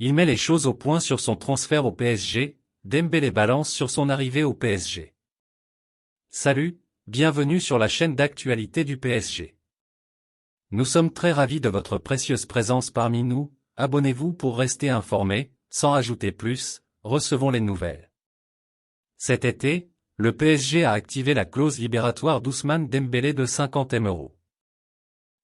Il met les choses au point sur son transfert au PSG, Dembélé balance sur son arrivée au PSG. Salut, bienvenue sur la chaîne d'actualité du PSG. Nous sommes très ravis de votre précieuse présence parmi nous, abonnez-vous pour rester informés, sans ajouter plus, recevons les nouvelles. Cet été, le PSG a activé la clause libératoire d'Ousmane Dembélé de 50 M €.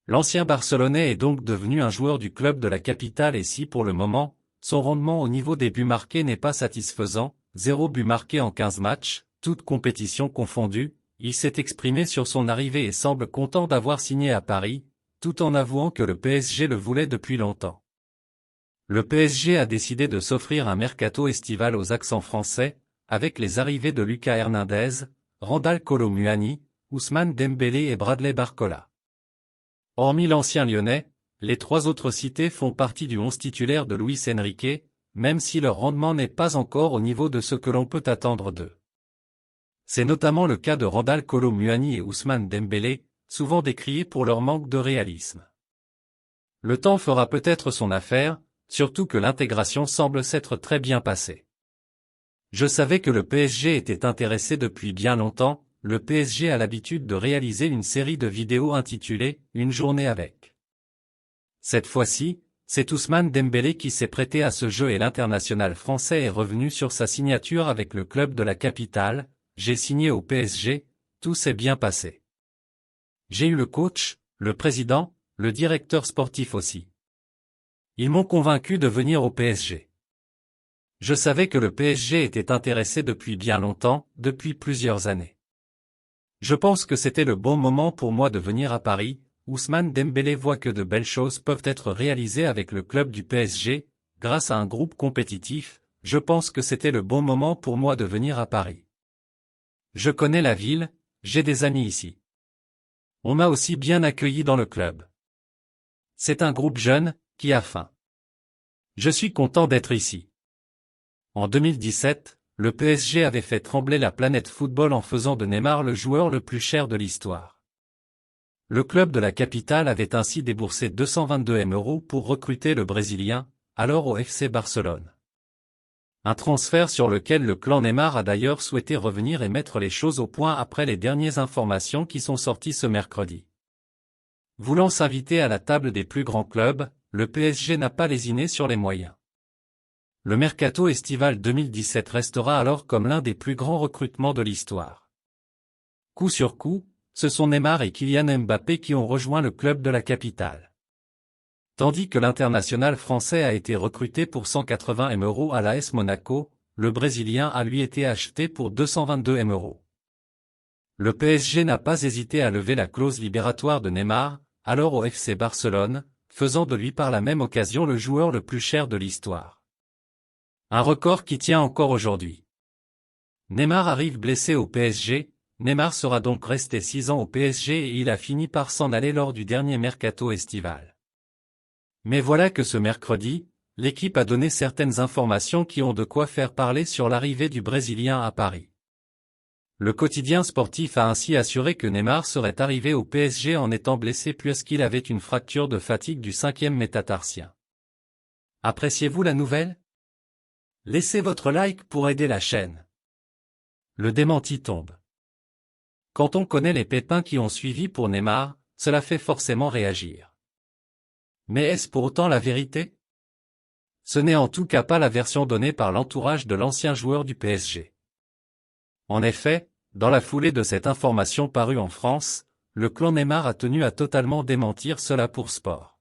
L'ancien Barcelonais est donc devenu un joueur du club de la capitale et si pour le moment, son rendement au niveau des buts marqués n'est pas satisfaisant, 0 but marqué en 15 matchs, toutes compétitions confondues, il s'est exprimé sur son arrivée et semble content d'avoir signé à Paris, tout en avouant que le PSG le voulait depuis longtemps. Le PSG a décidé de s'offrir un mercato estival aux accents français, avec les arrivées de Lucas Hernandez, Randal Kolo Muani, Ousmane Dembélé et Bradley Barcola. Hormis l'ancien lyonnais, les trois autres cités font partie du 11 titulaire de Luis Enrique, même si leur rendement n'est pas encore au niveau de ce que l'on peut attendre d'eux. C'est notamment le cas de Randal Kolo Muani et Ousmane Dembélé, souvent décriés pour leur manque de réalisme. Le temps fera peut-être son affaire, surtout que l'intégration semble s'être très bien passée. Je savais que le PSG était intéressé depuis bien longtemps, le PSG a l'habitude de réaliser une série de vidéos intitulée « Une journée avec ». Cette fois-ci, c'est Ousmane Dembélé qui s'est prêté à ce jeu et l'international français est revenu sur sa signature avec le club de la capitale. J'ai signé au PSG, tout s'est bien passé. J'ai eu le coach, le président, le directeur sportif aussi. Ils m'ont convaincu de venir au PSG. Je savais que le PSG était intéressé depuis bien longtemps, depuis plusieurs années. Je pense que c'était le bon moment pour moi de venir à Paris. Ousmane Dembélé voit que de belles choses peuvent être réalisées avec le club du PSG, grâce à un groupe compétitif, je pense que c'était le bon moment pour moi de venir à Paris. Je connais la ville, j'ai des amis ici. On m'a aussi bien accueilli dans le club. C'est un groupe jeune, qui a faim. Je suis content d'être ici. En 2017, le PSG avait fait trembler la planète football en faisant de Neymar le joueur le plus cher de l'histoire. Le club de la capitale avait ainsi déboursé 222 M € pour recruter le Brésilien, alors au FC Barcelone. Un transfert sur lequel le clan Neymar a d'ailleurs souhaité revenir et mettre les choses au point après les dernières informations qui sont sorties ce mercredi. Voulant s'inviter à la table des plus grands clubs, le PSG n'a pas lésiné sur les moyens. Le mercato estival 2017 restera alors comme l'un des plus grands recrutements de l'histoire. Coup sur coup, ce sont Neymar et Kylian Mbappé qui ont rejoint le club de la capitale. Tandis que l'international français a été recruté pour 180 M € à l'AS Monaco, le Brésilien a lui été acheté pour 222 M €. Le PSG n'a pas hésité à lever la clause libératoire de Neymar, alors au FC Barcelone, faisant de lui par la même occasion le joueur le plus cher de l'histoire. Un record qui tient encore aujourd'hui. Neymar arrive blessé au PSG. Neymar sera donc resté 6 ans au PSG et il a fini par s'en aller lors du dernier mercato estival. Mais voilà que ce mercredi, l'équipe a donné certaines informations qui ont de quoi faire parler sur l'arrivée du Brésilien à Paris. Le quotidien sportif a ainsi assuré que Neymar serait arrivé au PSG en étant blessé puisqu'il avait une fracture de fatigue du 5e métatarsien. Appréciez-vous la nouvelle? Laissez votre like pour aider la chaîne. Le démenti tombe. Quand on connaît les pépins qui ont suivi pour Neymar, cela fait forcément réagir. Mais est-ce pour autant la vérité? Ce n'est en tout cas pas la version donnée par l'entourage de l'ancien joueur du PSG. En effet, dans la foulée de cette information parue en France, le clan Neymar a tenu à totalement démentir cela pour Sport.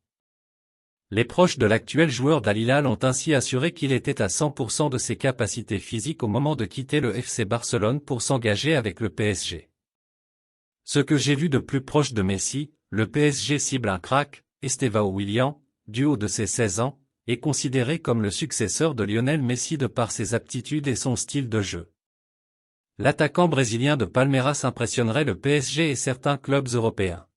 Les proches de l'actuel joueur d'Al Hilal ont ainsi assuré qu'il était à 100% de ses capacités physiques au moment de quitter le FC Barcelone pour s'engager avec le PSG. Ce que j'ai vu de plus proche de Messi, le PSG cible un crack, Estevão Willian, du haut de ses 16 ans, est considéré comme le successeur de Lionel Messi de par ses aptitudes et son style de jeu. L'attaquant brésilien de Palmeiras impressionnerait le PSG et certains clubs européens.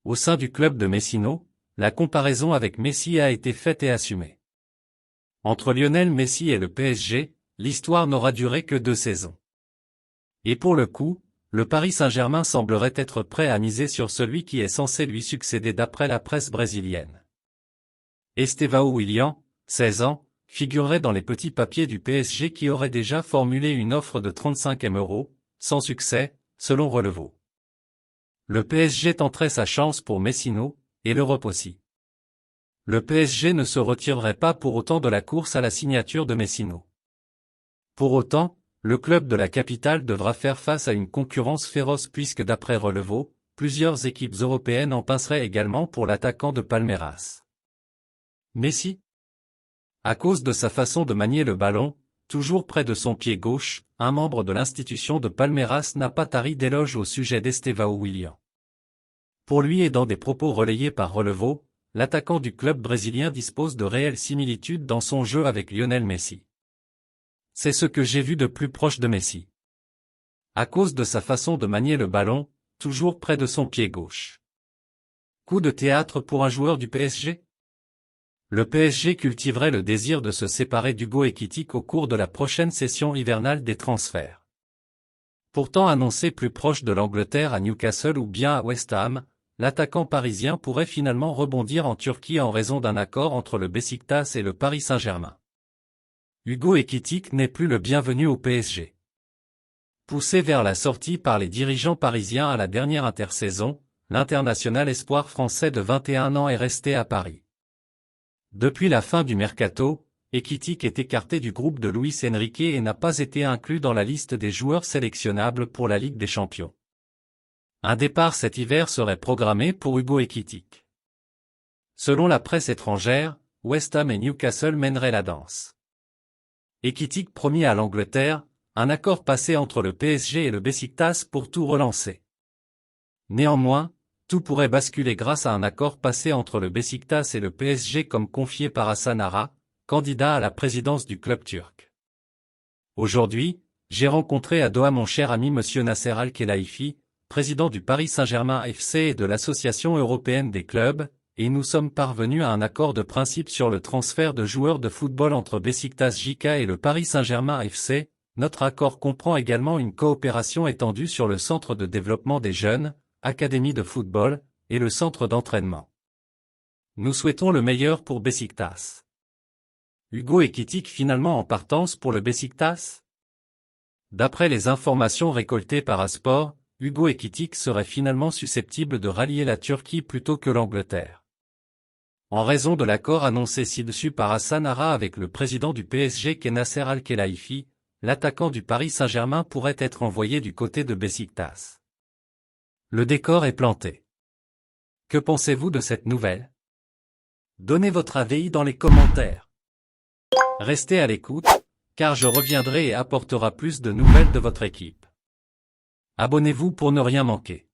Au sein du club de Messino, la comparaison avec Messi a été faite et assumée. Entre Lionel Messi et le PSG, l'histoire n'aura duré que 2 saisons. Et pour le coup, le Paris Saint-Germain semblerait être prêt à miser sur celui qui est censé lui succéder d'après la presse brésilienne. Estevão Willian, 16 ans, figurerait dans les petits papiers du PSG qui aurait déjà formulé une offre de 35 M €, sans succès, selon Relevo. Le PSG tenterait sa chance pour Messino, et l'Europe aussi. Le PSG ne se retirerait pas pour autant de la course à la signature de Messino. Pour autant, le club de la capitale devra faire face à une concurrence féroce puisque d'après Relevo, plusieurs équipes européennes en pinceraient également pour l'attaquant de Palmeiras. Messi? À cause de sa façon de manier le ballon, toujours près de son pied gauche, un membre de l'institution de Palmeiras n'a pas tari d'éloges au sujet d'Estevão Willian. Pour lui et dans des propos relayés par Relevo, l'attaquant du club brésilien dispose de réelles similitudes dans son jeu avec Lionel Messi. C'est ce que j'ai vu de plus proche de Messi. À cause de sa façon de manier le ballon, toujours près de son pied gauche. Coup de théâtre pour un joueur du PSG? Le PSG cultiverait le désir de se séparer d'Hugo Ekitike au cours de la prochaine session hivernale des transferts. Pourtant annoncé plus proche de l'Angleterre à Newcastle ou bien à West Ham, l'attaquant parisien pourrait finalement rebondir en Turquie en raison d'un accord entre le Beşiktaş et le Paris Saint-Germain. Hugo Ekitike n'est plus le bienvenu au PSG. Poussé vers la sortie par les dirigeants parisiens à la dernière intersaison, l'international espoir français de 21 ans est resté à Paris. Depuis la fin du mercato, Ekitike est écarté du groupe de Luis Enrique et n'a pas été inclus dans la liste des joueurs sélectionnables pour la Ligue des Champions. Un départ cet hiver serait programmé pour Hugo Ekitike. Selon la presse étrangère, West Ham et Newcastle mèneraient la danse. Ekitike promis à l'Angleterre, un accord passé entre le PSG et le Beşiktaş pour tout relancer. Néanmoins, tout pourrait basculer grâce à un accord passé entre le Beşiktaş et le PSG comme confié par Hasan Arat, candidat à la présidence du club turc. Aujourd'hui, j'ai rencontré à Doha mon cher ami Monsieur Nasser Al-Khelaifi, président du Paris Saint-Germain FC et de l'Association européenne des clubs, et nous sommes parvenus à un accord de principe sur le transfert de joueurs de football entre Beşiktaş JK et le Paris Saint-Germain FC. Notre accord comprend également une coopération étendue sur le centre de développement des jeunes, académie de football, et le centre d'entraînement. Nous souhaitons le meilleur pour Beşiktaş. Hugo Ekitike finalement en partance pour le Beşiktaş? D'après les informations récoltées par Asport, Hugo Ekitike serait finalement susceptible de rallier la Turquie plutôt que l'Angleterre. En raison de l'accord annoncé ci-dessus par Hasan Arat avec le président du PSG qu'est Nasser Al-Khelaifi, l'attaquant du Paris Saint-Germain pourrait être envoyé du côté de Beşiktaş. Le décor est planté. Que pensez-vous de cette nouvelle? Donnez votre avis dans les commentaires. Restez à l'écoute, car je reviendrai et apportera plus de nouvelles de votre équipe. Abonnez-vous pour ne rien manquer.